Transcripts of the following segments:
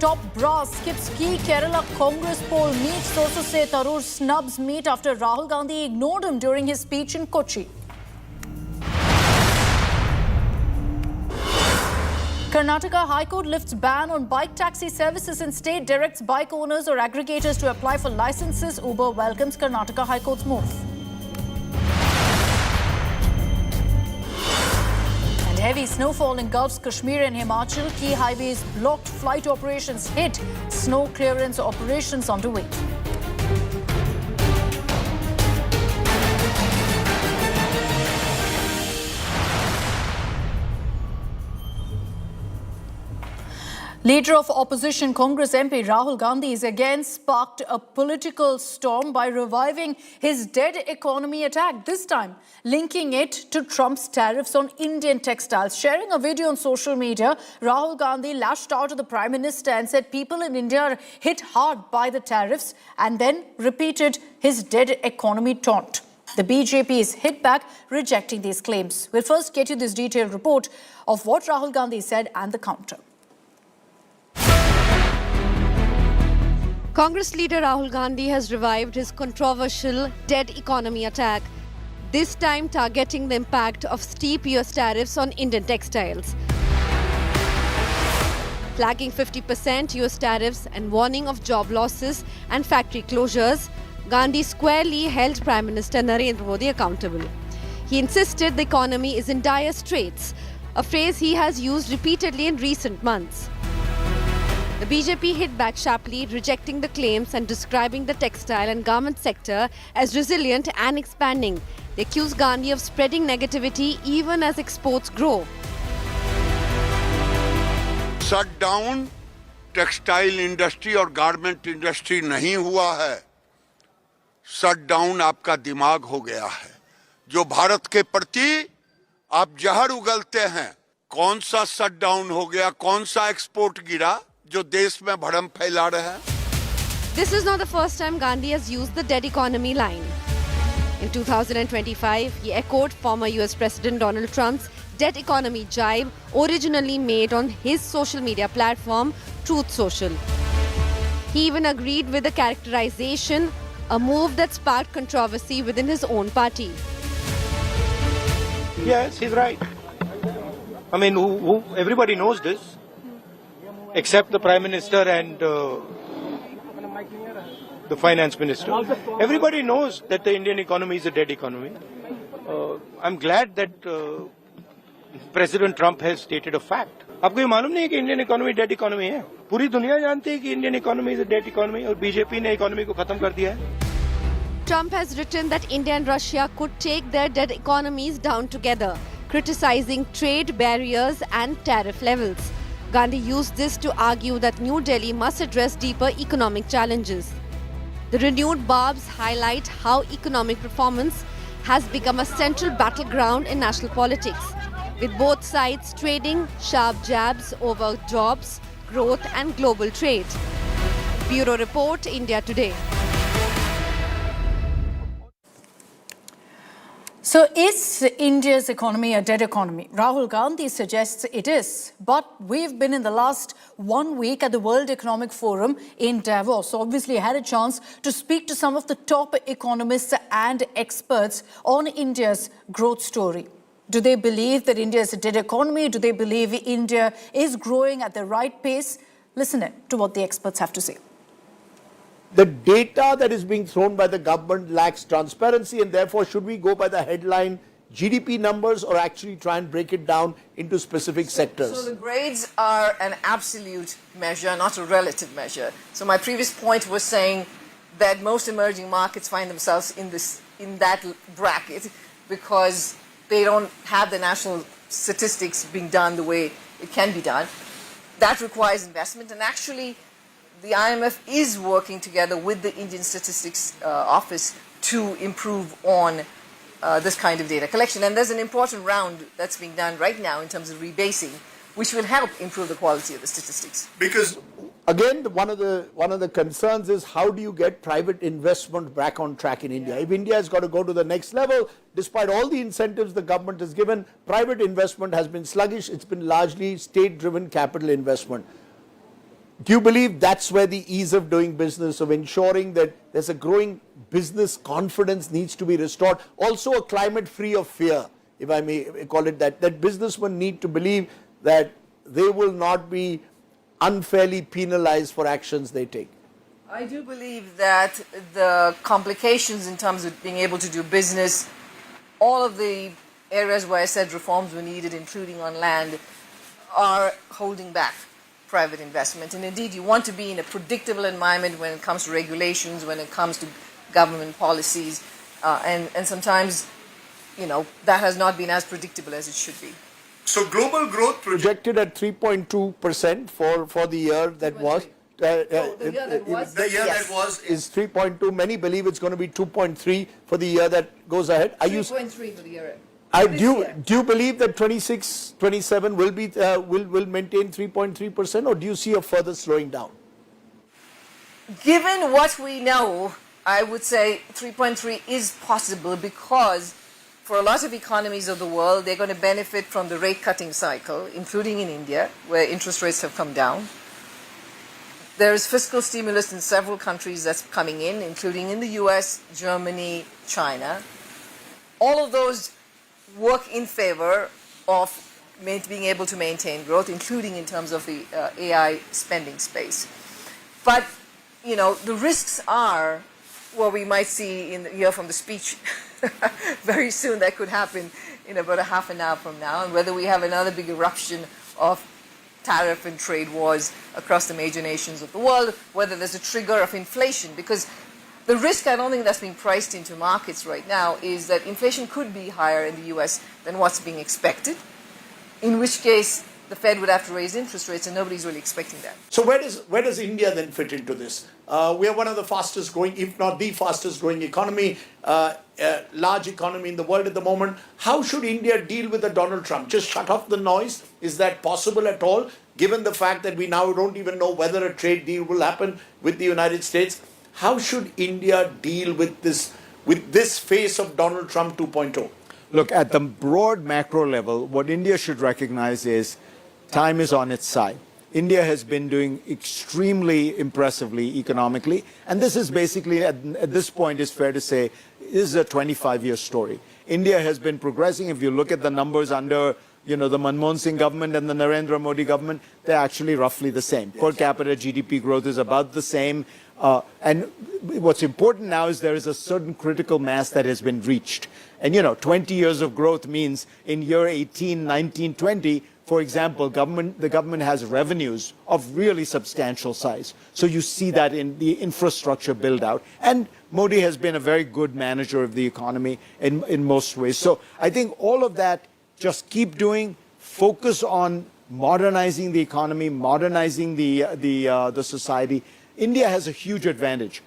top brass skips key Kerala Congress poll meet. Sources say Tharoor snubs meet after Rahul Gandhi ignored him during his speech in Kochi. Karnataka High Court lifts ban on bike taxi services in state, directs bike owners or aggregators to apply for licenses. Uber welcomes Karnataka High Court's move. And heavy snowfall engulfs Kashmir and Himachal. Key highways blocked, flight operations hit. Snow clearance operations underway. Leader of opposition Congress MP Rahul Gandhi has again sparked a political storm by reviving his dead economy attack, this time linking it to Trump's tariffs on Indian textiles. Sharing a video on social media, Rahul Gandhi lashed out at the Prime Minister and said people in India are hit hard by the tariffs, and then repeated his dead economy taunt. The BJP is hit back, rejecting these claims. We'll first get you this detailed report of what Rahul Gandhi said and the counter. Congress leader Rahul Gandhi has revived his controversial dead economy attack, this time targeting the impact of steep US tariffs on Indian textiles. Flagging 50% US tariffs and warning of job losses and factory closures, Gandhi squarely held Prime Minister Narendra Modi accountable. He insisted the economy is in dire straits, a phrase he has used repeatedly in recent months. The BJP hit back sharply, rejecting the claims and describing the textile and garment sector as resilient and expanding. They accused Gandhi of spreading negativity even as exports grow. Shutdown textile industry और garment industry नहीं हुआ है. Shutdown आपका दिमाग हो गया है. जो भारत के प्रति आप जहर उगलते हैं. कौन सा shutdown हो गया? कौन सा export गिरा? जो देश में भड़म फैला रहे हैं. This is not the first time Gandhi has used the dead economy line. In 2025, he echoed former US President Donald Trump's dead economy jibe, originally made on his social media platform, Truth Social. He even agreed with the characterization, a move that sparked controversy within his own party. Yes, he's right. I mean, everybody knows this. Except the Prime Minister and the Finance Minister. Everybody knows that the Indian economy is a dead economy. I'm glad that President Trump has stated a fact. आपको ये मालूम नहीं है कि Indian economy dead economy है? पूरी दुनिया जानती है कि Indian economy is a dead economy और बीजेपी ने इकोनॉमी को खत्म कर दिया है. Trump has written that India and Russia could take their dead economies down together, criticizing trade barriers and tariff levels. Gandhi used this to argue that New Delhi must address deeper economic challenges. The renewed barbs highlight how economic performance has become a central battleground in national politics, with both sides trading sharp jabs over jobs, growth and global trade. Bureau Report, India Today. So is India's economy a dead economy? Rahul Gandhi suggests it is. But we've been in the last 1 week at the World Economic Forum in Davos. So obviously had a chance to speak to some of the top economists and experts on India's growth story. Do they believe that India is a dead economy? Do they believe India is growing at the right pace? Listen to what the experts have to say. The data that is being thrown by the government lacks transparency, and therefore should we go by the headline GDP numbers or actually try and break it down into specific sectors? So the grades are an absolute measure, not a relative measure. So my previous point was saying that most emerging markets find themselves in that bracket because they don't have the national statistics being done the way it can be done. That requires investment, and actually the IMF is working together with the Indian Statistics Office to improve on this kind of data collection. And there's an important round that's being done right now in terms of rebasing, which will help improve the quality of the statistics. Because again, one of the concerns is how do you get private investment back on track in India? If India has got to go to the next level, despite all the incentives the government has given, private investment has been sluggish. It's been largely state-driven capital investment. Do you believe that's where the ease of doing business, of ensuring that there's a growing business confidence needs to be restored? Also a climate free of fear, if I may call it that, that businessmen need to believe that they will not be unfairly penalized for actions they take. I do believe that the complications in terms of being able to do business, all of the areas where I said reforms were needed, including on land, are holding back private investment. And indeed, you want to be in a predictable environment when it comes to regulations, when it comes to government policies, and sometimes, you know, that has not been as predictable as it should be. So global growth projected at 3.2% for the year that was. The year that was is 3.2. Many believe it's going to be 2.3 for the year that goes ahead. Are 3.3 for the year. do you believe that 26, 27 will be will maintain 3.3%, or do you see a further slowing down? Given what we know, I would say 3.3 is possible because for a lot of economies of the world, they're going to benefit from the rate cutting cycle, including in India, where interest rates have come down. There is fiscal stimulus in several countries that's coming in, including in the US, Germany, China. All of those work in favor of being able to maintain growth, including in terms of the AI spending space. But, you know, the risks are what we might see hear from the speech very soon. That could happen in about a half an hour from now, and whether we have another big eruption of tariff and trade wars across the major nations of the world, whether there's a trigger of inflation, because the risk, I don't think that's being priced into markets right now, is that inflation could be higher in the US than what's being expected, in which case the Fed would have to raise interest rates, and nobody's really expecting that. So where does India then fit into this? We are one of the fastest growing, if not the fastest growing economy, large economy in the world at the moment. How should India deal with the Donald Trump? Just shut off the noise? Is that possible at all, given the fact that we now don't even know whether a trade deal will happen with the United States? How should India deal with this face of Donald Trump 2.0? Look, at the broad macro level, what India should recognize is time is on its side. India has been doing extremely impressively economically, and this is basically, at this point, is fair to say, is a 25-year story. India has been progressing. If you look at the numbers under, you know, the Manmohan Singh government and the Narendra Modi government, they're actually roughly the same. Per capita GDP growth is about the same. And what's important now is there is a certain critical mass that has been reached. And, you know, 20 years of growth means in year 18, 19, 20, for example, the government has revenues of really substantial size. So you see that in the infrastructure build out. And Modi has been a very good manager of the economy in most ways. So I think all of that, just keep doing, focus on modernizing the economy, modernizing the society. India has a huge advantage.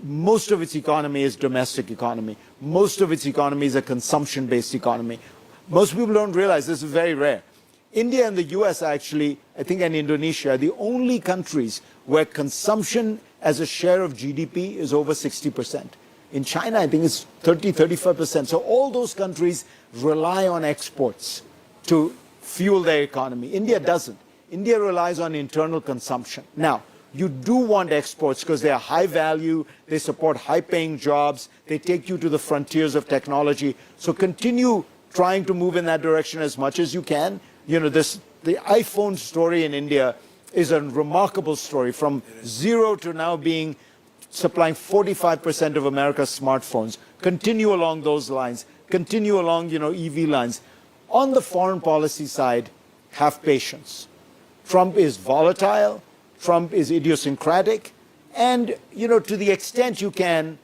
Most of its economy is domestic economy. Most of its economy is a consumption-based economy. Most people don't realize this is very rare. India and the US actually, I think, and Indonesia are the only countries where consumption as a share of GDP is over 60%. In China, I think it's 30, 35%. So all those countries rely on exports to fuel their economy. India doesn't. India relies on internal consumption. Now, you do want exports because they are high value, they support high-paying jobs, they take you to the frontiers of technology. So continue trying to move in that direction as much as you can. You know, the iPhone story in India is a remarkable story, from zero to now supplying 45% of America's smartphones. Continue along those lines. Continue along, you know, EV lines. On the foreign policy side, have patience. Trump is volatile. Trump is idiosyncratic. And, you know, to the extent you can,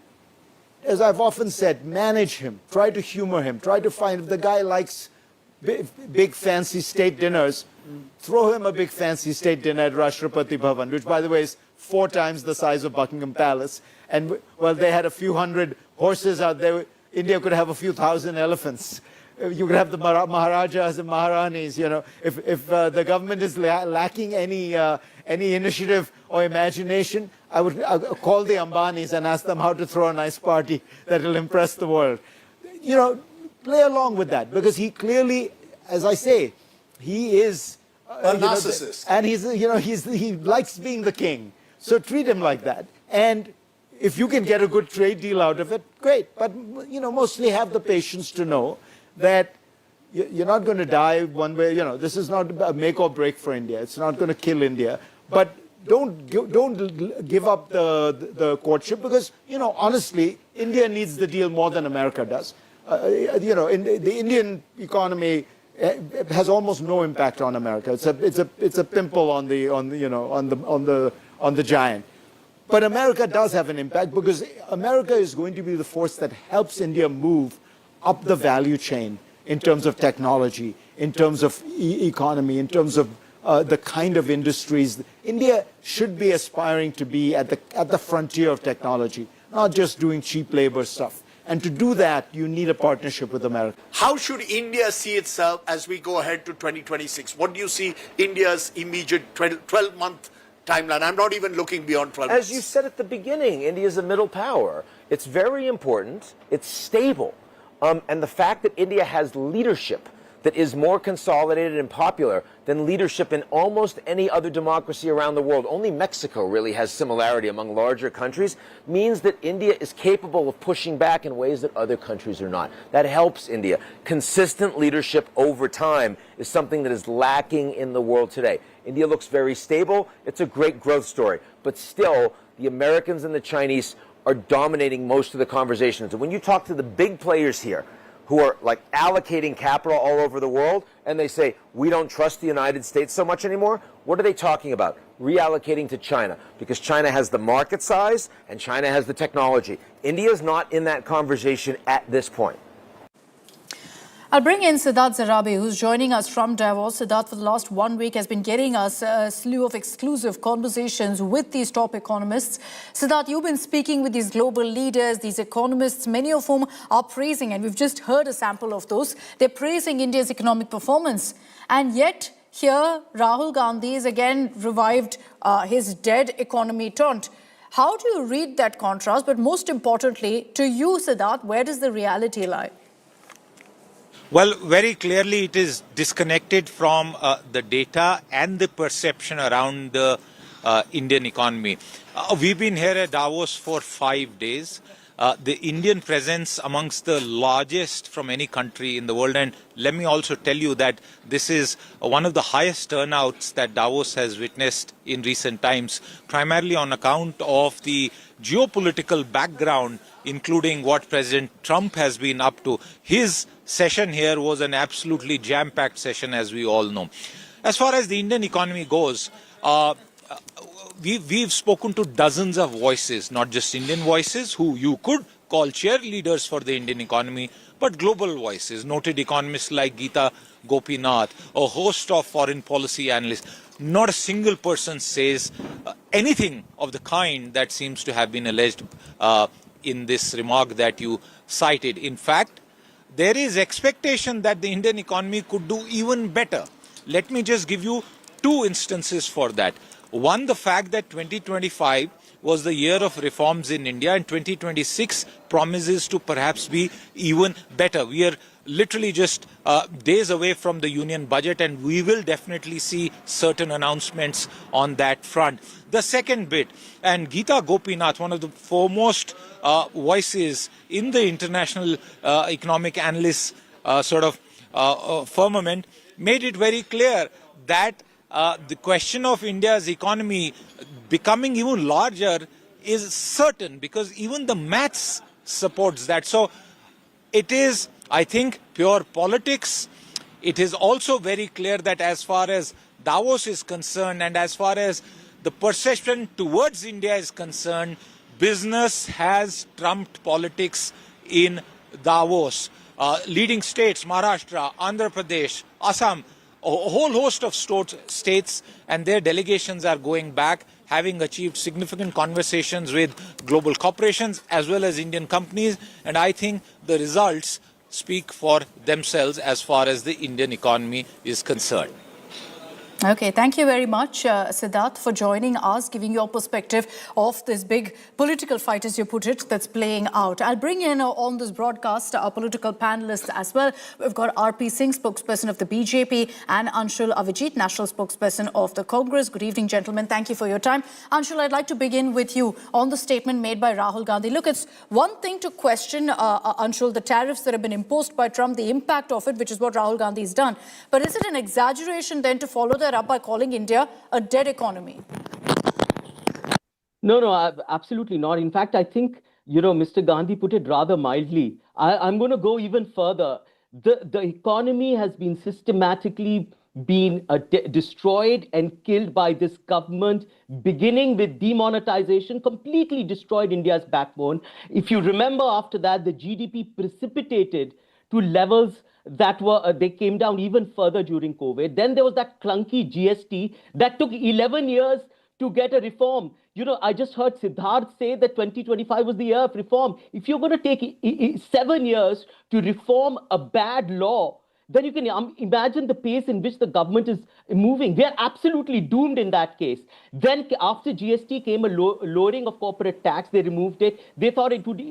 as I've often said, manage him. Try to humor him. Try to find, if the guy likes big fancy state dinners, throw him a big fancy state dinner at Rashtrapati Bhavan, which, by the way, is 4 times the size of Buckingham Palace. And, well, they had a few hundred horses out there. India could have a few thousand elephants. You could have the Maharajas and Maharanis, you know. If the government is lacking any initiative or imagination, I would call the Ambanis and ask them how to throw a nice party that will impress the world. You know, play along with that, because he clearly, as I say, he is narcissist. And he likes being the king. So treat him like that. And if you can get a good trade deal out of it, great. But, mostly have the patience to know that you're not going to die one way. This is not a make or break for India. It's not going to kill India. But don't give up the courtship because, honestly, India needs the deal more than America does. The Indian economy has almost no impact on America. It's a pimple on the giant. But America does have an impact because America is going to be the force that helps India move up the value chain in terms of technology, in terms of economy, in terms of the kind of industries. India should be aspiring to be at the frontier of technology, not just doing cheap labor stuff. And to do that, you need a partnership with America. How should India see itself as we go ahead to 2026? What do you see India's immediate 12-month timeline? I'm not even looking beyond 12 months. As you said at the beginning, India is a middle power. It's very important. It's stable. And the fact that India has leadership that is more consolidated and popular than leadership in almost any other democracy around the world, only Mexico really has similarity among larger countries, means that India is capable of pushing back in ways that other countries are not. That helps India. Consistent leadership over time is something that is lacking in the world today. India looks very stable. It's a great growth story. But still, the Americans and the Chinese are dominating most of the conversations. And when you talk to the big players here, who are like allocating capital all over the world, and they say, we don't trust the United States so much anymore, what are they talking about? Reallocating to China, because China has the market size and China has the technology. India is not in that conversation at this point. I'll bring in Siddharth Zarabi, who's joining us from Davos. Siddharth, for the last 1 week, has been getting us a slew of exclusive conversations with these top economists. Siddharth, you've been speaking with these global leaders, these economists, many of whom are praising, and we've just heard a sample of those, they're praising India's economic performance. And yet, here, Rahul Gandhi has again revived his dead economy taunt. How do you read that contrast? But most importantly, to you, Siddharth, where does the reality lie? Well, very clearly it is disconnected from the data and the perception around the Indian economy. We've been here at Davos for 5 days. The Indian presence amongst the largest from any country in the world. And let me also tell you that this is one of the highest turnouts that Davos has witnessed in recent times, primarily on account of the geopolitical background, including what President Trump has been up to. His session here was an absolutely jam-packed session, as we all know. As far as the Indian economy goes, we've spoken to dozens of voices, not just Indian voices, who you could call cheerleaders for the Indian economy, but global voices, noted economists like Geeta Gopinath, a host of foreign policy analysts. Not a single person says anything of the kind that seems to have been alleged in this remark that you cited. In fact, there is expectation that the Indian economy could do even better. Let me just give you 2 instances for that. One, the fact that 2025 was the year of reforms in India, and 2026 promises to perhaps be even better. We are literally just days away from the union budget, and we will definitely see certain announcements on that front. The second bit, and Geeta Gopinath, one of the foremost voices in the international economic analysts firmament, made it very clear that the question of India's economy becoming even larger is certain, because even the maths supports that. So it is, I think, pure politics. It is also very clear that as far as Davos is concerned, and as far as the perception towards India is concerned, business has trumped politics in Davos. Leading states, Maharashtra, Andhra Pradesh, Assam, a whole host of states and their delegations are going back, having achieved significant conversations with global corporations as well as Indian companies. And I think the results speak for themselves as far as the Indian economy is concerned. Okay, thank you very much, Siddharth, for joining us, giving your perspective of this big political fight, as you put it, that's playing out. I'll bring in on this broadcast our political panelists as well. We've got R.P. Singh, spokesperson of the BJP, and Anshul Avijit, national spokesperson of the Congress. Good evening, gentlemen. Thank you for your time. Anshul, I'd like to begin with you on the statement made by Rahul Gandhi. Look, it's one thing to question, Anshul, the tariffs that have been imposed by Trump, the impact of it, which is what Rahul Gandhi has done. But is it an exaggeration then to follow that up by calling India a dead economy? No, absolutely not. In fact, I think, Mr. Gandhi put it rather mildly. I'm going to go even further. The economy has been systematically destroyed and killed by this government, beginning with demonetization, completely destroyed India's backbone. If you remember, after that, the GDP precipitated to levels that they came down even further during COVID. Then there was that clunky GST that took 11 years to get a reform. I just heard Siddharth say that 2025 was the year of reform. If you're going to take 7 years to reform a bad law, then you can imagine the pace in which the government is moving. We are absolutely doomed in that case. Then after GST came a lowering of corporate tax. They removed it. They thought it would,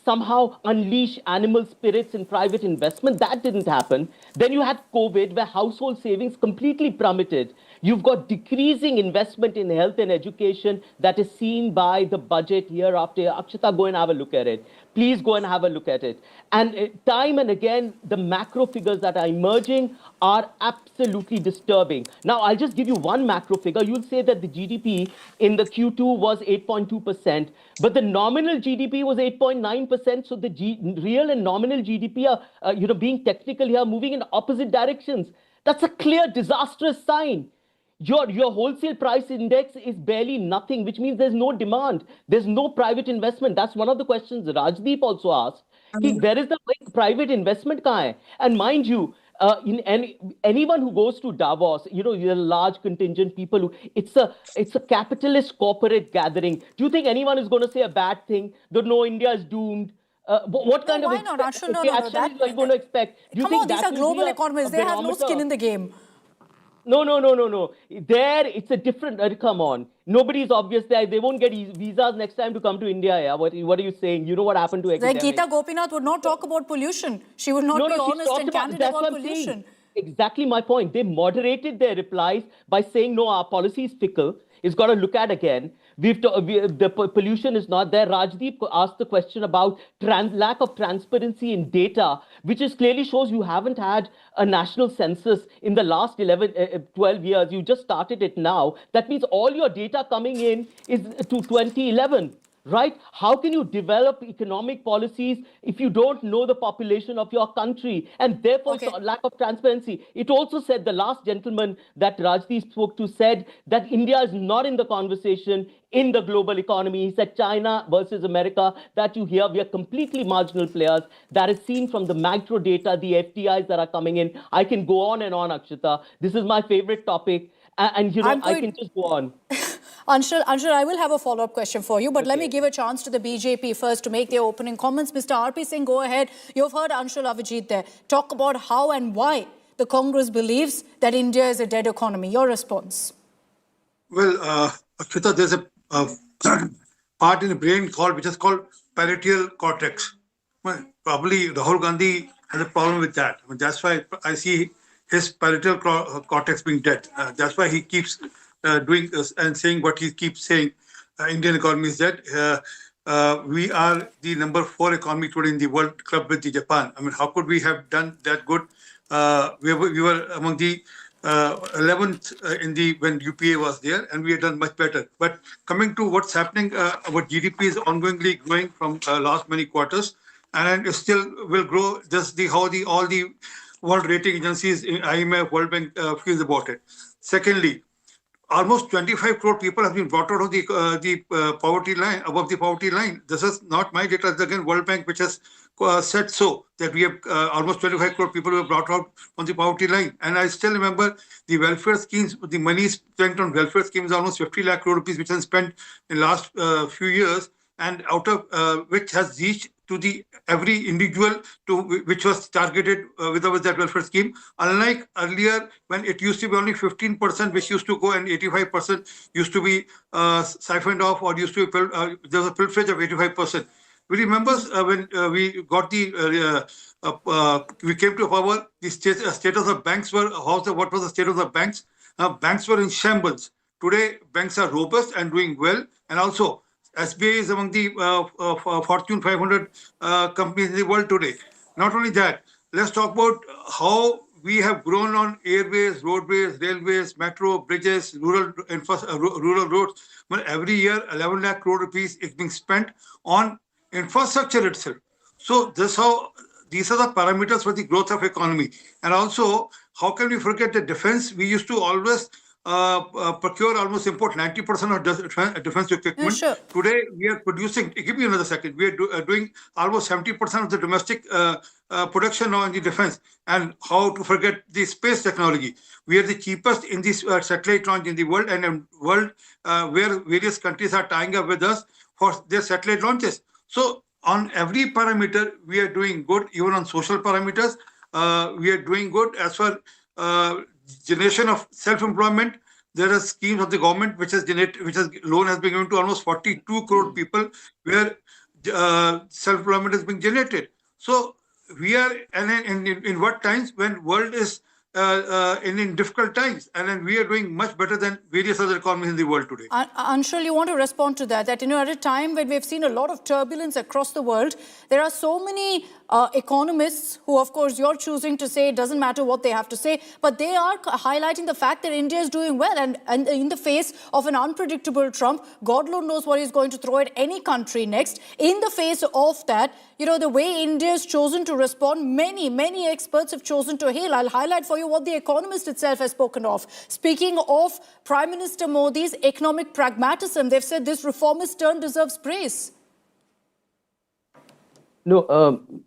somehow unleash animal spirits in private investment. That didn't happen. Then you had COVID, where household savings completely plummeted. You've got decreasing investment in health and education that is seen by the budget year after year. Akshita, go and have a look at it. Please go and have a look at it. And time and again, the macro figures that are emerging are absolutely disturbing. Now, I'll just give you one macro figure. You'll say that the GDP in the Q2 was 8.2%, but the nominal GDP was 8.9%. So the real and nominal GDP are, being technical here, moving in opposite directions. That's a clear disastrous sign. Your wholesale price index is barely nothing, which means there's no demand. There's no private investment. That's one of the questions Rajdeep also asked. Where is the private investment? And mind you, anyone who goes to Davos, you're a large contingent people it's a capitalist corporate gathering. Do you think anyone is going to say a bad thing? No, India is doomed. What kind of why not? Ashwin, no, action are you going to expect? Do you Come on, think these are global economies. They have no skin in the game. No. There, it's a different. Come on. Nobody's obvious there. They won't get visas next time to come to India. Yeah? What are you saying? You know what happened to academics? Like Geeta Gopinath would not talk about pollution. She would not be honest and candid about pollution. Exactly my point. They moderated their replies by saying, no, our policy is fickle. It's got to look at again. The pollution is not there. Rajdeep asked the question about lack of transparency in data, which clearly shows you haven't had a national census in the last 12 years. You just started it now. That means all your data coming in is to 2011. Right? How can you develop economic policies if you don't know the population of your country? And therefore, lack of transparency. It also said, the last gentleman that Rajdeep spoke to said that India is not in the conversation in the global economy. He said China versus America, that you hear, we are completely marginal players. That is seen from the macro data, the FDIs that are coming in. I can go on and on, Akshita. This is my favorite topic. And I can just go on. Anshul, I will have a follow-up question for you, but let me give a chance to the BJP first to make their opening comments. Mr. R.P. Singh, go ahead. You've heard Anshul Avijit there. Talk about how and why the Congress believes that India is a dead economy. Your response? Well, Akshita, there's a part in the brain which is called parietal cortex. Well, probably Rahul Gandhi has a problem with that. That's why I see his parietal cortex being dead. That's why he keeps doing this and saying what he keeps saying. Indian economy is dead. We are the number 4 economy today in the world, club with Japan. How could we have done that good? We were among the 11th when UPA was there, and we have done much better. But coming to what's happening, our GDP is ongoingly growing from last many quarters, and it still will grow. Just all the world rating agencies, IMF, World Bank, feels about it. Secondly, almost 25 crore people have been brought out of the poverty line, above the poverty line. This is not my data. It's again World Bank, which has said so, that we have almost 25 crore people who have brought out on the poverty line. And I still remember the welfare schemes, the money spent on welfare schemes, almost 50 lakh crore rupees, which has spent in the last few years, and out of which has reached to the every individual which was targeted with that welfare scheme. Unlike earlier, when it used to be only 15%, which used to go, and 85% used to be siphoned off, or used to be there was a pilferage of 85%. We remember when we got we came to power, the status of banks were, what was the state of the banks? Banks were in shambles. Today, banks are robust and doing well, and also SBI is among the Fortune 500 companies in the world today. Not only that, let's talk about how we have grown on airways, roadways, railways, metro, bridges, rural roads. But every year, 11 lakh crore rupees is being spent on infrastructure itself. So these are the parameters for the growth of economy. And also, how can we forget the defense? We used to always procure, almost import 90% of defense equipment. Yeah, sure. Today, we are producing, give me another second, we are doing almost 70% of the domestic production now in the defense. And how to forget the space technology? We are the cheapest in this satellite launch in the world, and in world where various countries are tying up with us for their satellite launches. So on every parameter, we are doing good. Even on social parameters, we are doing good. As for generation of self-employment, there are schemes of the government which has loan has been given to almost 42 crore people, where self-employment is being generated. So we are in what times, when world is in difficult times, and then we are doing much better than various other economies in the world today. Anshul, you want to respond to that? That, at a time when we've seen a lot of turbulence across the world, there are so many economists who, of course, you're choosing to say it doesn't matter what they have to say, but they are highlighting the fact that India is doing well. And in the face of an unpredictable Trump, God alone knows what he's going to throw at any country next. In the face of that, the way India has chosen to respond, many experts have chosen to hail. I'll highlight for you what The Economist itself has spoken of. Speaking of Prime Minister Modi's economic pragmatism, they've said this reformist turn deserves praise. No,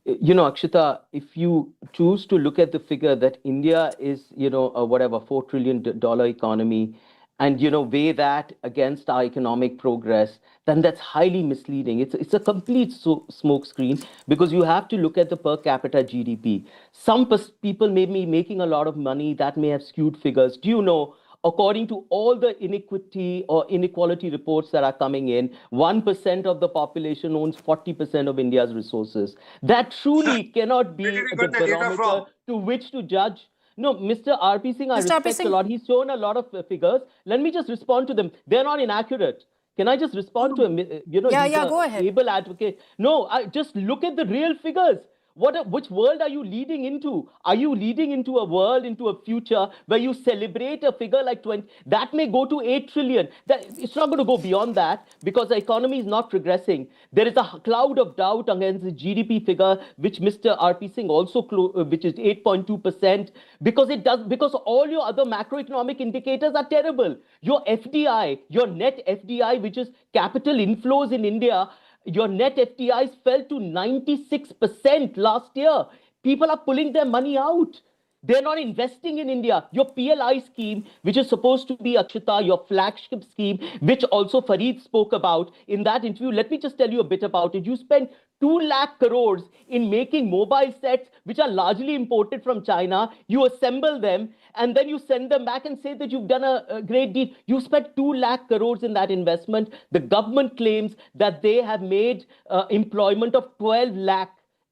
Akshita, if you choose to look at the figure that India is, a $4 trillion economy, and, weigh that against our economic progress, then that's highly misleading. It's a complete smokescreen, because you have to look at the per capita GDP. Some people may be making a lot of money, that may have skewed figures. Do you know, according to all the inequality reports that are coming in, 1% of the population owns 40% of India's resources. That truly cannot be the barometer to which to judge. No, Mr. R.P. Singh, I respect a lot. He's shown a lot of figures. Let me just respond to them. They're not inaccurate. Can I just respond to him? Yeah, go ahead. Able advocate. No, just look at the real figures. Which world are you leading into? Are you leading into a world, into a future where you celebrate a figure like 20? That may go to 8 trillion. It's not going to go beyond that, because the economy is not progressing. There is a cloud of doubt against the GDP figure, which Mr. R.P. Singh also, which is 8.2%, because all your other macroeconomic indicators are terrible. Your FDI, your net FDI, which is capital inflows in India, your net FDIs fell to 96% last year. People are pulling their money out. They're not investing in India. Your PLI scheme, which is supposed to be, Akshita, your flagship scheme, which also Fareed spoke about in that interview. Let me just tell you a bit about it. You spent 2 lakh crores in making mobile sets, which are largely imported from China. You assemble them, and then you send them back and say that you've done a great deed. You spent 2 lakh crores in that investment. The government claims that they have made employment of 12 lakh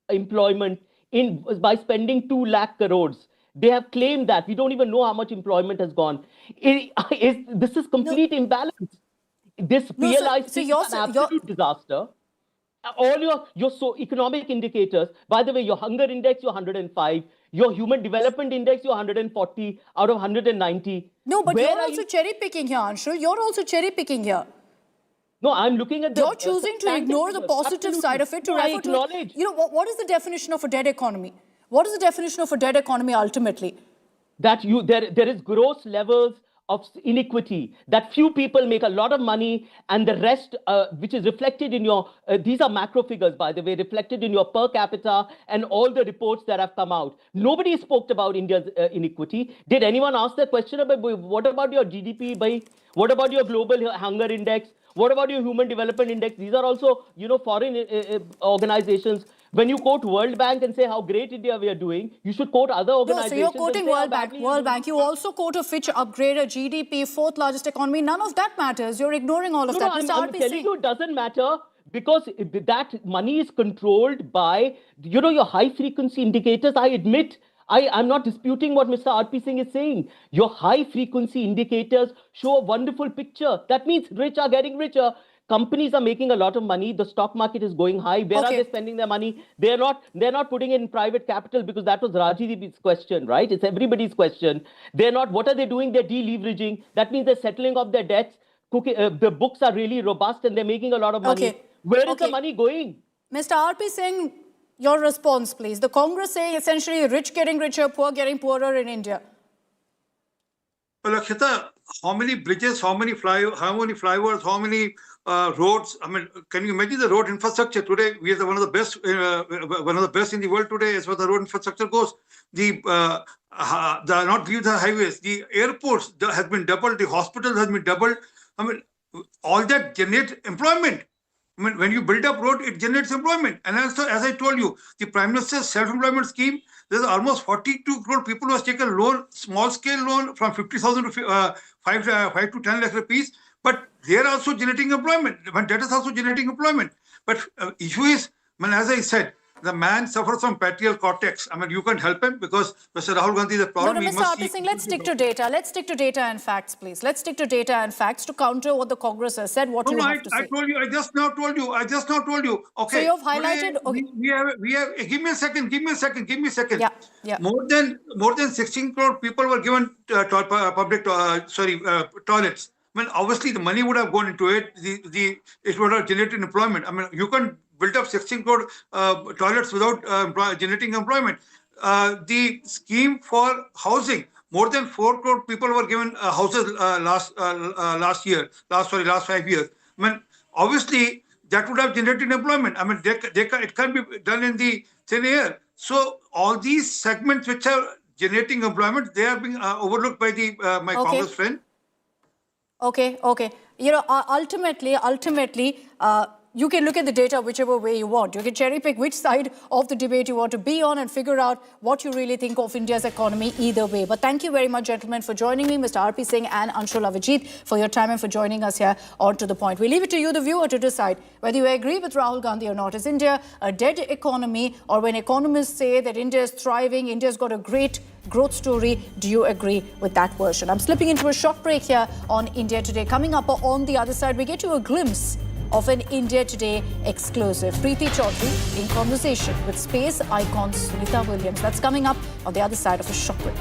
employment by spending 2 lakh crores. They have claimed that. We don't even know how much employment has gone. This is complete imbalance. This PLI is an absolute disaster. All your economic indicators, by the way, your hunger index, you're 105. Your human development index, you're 140 out of 190. No, but you're also cherry picking here, Anshul. You're also cherry picking here. No, I'm looking at the... You're choosing to ignore the positive side of it to refer to... What is the definition of a dead economy? What is the definition of a dead economy ultimately? That there is gross levels of inequity, that few people make a lot of money, and the rest, which is reflected in your, these are macro figures, by the way, reflected in your per capita and all the reports that have come out. Nobody spoke about India's inequity. Did anyone ask that question about, what about your GDP, bhai? What about your global hunger index? What about your Human Development Index? These are also, foreign organizations. When you quote World Bank and say how great India we are doing, you should quote other organizations. No, so you're quoting World Bank. World Bank. You also quote a Fitch upgrader, GDP, fourth largest economy. None of that matters. You're ignoring all of that. I'm telling you, it doesn't matter because that money is controlled by, your high-frequency indicators. I admit, I'm not disputing what Mr. RP Singh is saying. Your high-frequency indicators show a wonderful picture. That means rich are getting richer. Companies are making a lot of money. The stock market is going high. Where are they spending their money? They're not putting it in private capital because that was Rajdeep's question, right? It's everybody's question. They're not. What are they doing? They're deleveraging. That means they're settling off their debts. The books are really robust and they're making a lot of money. Where is the money going? Mr. RP Singh, your response, please. The Congress saying essentially rich getting richer, poor getting poorer in India. Well, Akshita, how many bridges, how many flyovers, how many roads? I mean, can you imagine the road infrastructure today? We are one of the best in the world today as far as the road infrastructure goes. Not the highways, the airports has been doubled, the hospitals has been doubled. I mean, all that generates employment. I mean, when you build up road, it generates employment. And also, as I told you, the Prime Minister's self-employment scheme, there's almost 42 crore people who have taken loan, small-scale loan from 50,000 to 5 to 10 lakh rupees. But they are also generating employment. But that is also generating employment. But issue is, as I said, the man suffers from patrial cortex. I mean, you can't help him because Mr. Rahul Gandhi is a problem. No, Mr. RP Singh, let's stick to data. Let's stick to data and facts, please. Let's stick to data and facts to counter what the Congress has said, what you have to say. I told you. I just now told you. Okay. So you've highlighted. Okay. We have. Give me a second. Yeah. More than 16 crore people were given toilets. I mean, obviously the money would have gone into it. It would have generated employment. I mean, you can't build up 16 crore toilets without generating employment. The scheme for housing, more than 4 crore people were given houses last 5 years. I mean, obviously that would have generated employment. I mean, it can't be done in the thin air. So all these segments which are generating employment, they are being overlooked by my Congress friend. Okay. Ultimately, you can look at the data whichever way you want. You can cherry pick which side of the debate you want to be on and figure out what you really think of India's economy either way. But thank you very much, gentlemen, for joining me, Mr. RP Singh and Anshul Avijit, for your time and for joining us here on To The Point. We leave it to you, the viewer, to decide whether you agree with Rahul Gandhi or not. Is India a dead economy, or when economists say that India is thriving, India's got a great growth story, do you agree with that version? I'm slipping into a short break here on India Today. Coming up on the other side, we get you a glimpse of an India Today exclusive. Preeti Chaudhary in conversation with space icon Sunita Williams. That's coming up on the other side of a short break.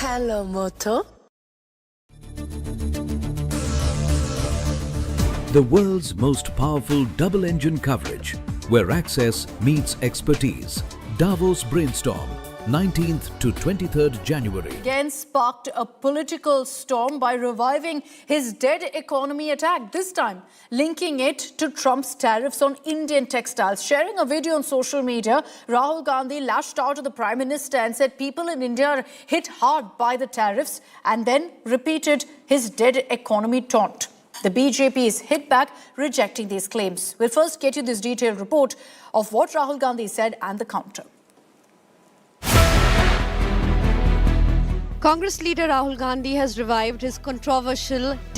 Hello, Moto. The world's most powerful double-engine coverage, where access meets expertise. Davos Brainstorm, 19th to 23rd January. Again sparked a political storm by reviving his dead economy attack, this time linking it to Trump's tariffs on Indian textiles. Sharing a video on social media, Rahul Gandhi lashed out at the Prime Minister and said people in India are hit hard by the tariffs, and then repeated his dead economy taunt. The BJP is hit back, rejecting these claims. We'll first get you this detailed report of what Rahul Gandhi said and the counter. Congress leader Rahul Gandhi has revived his controversial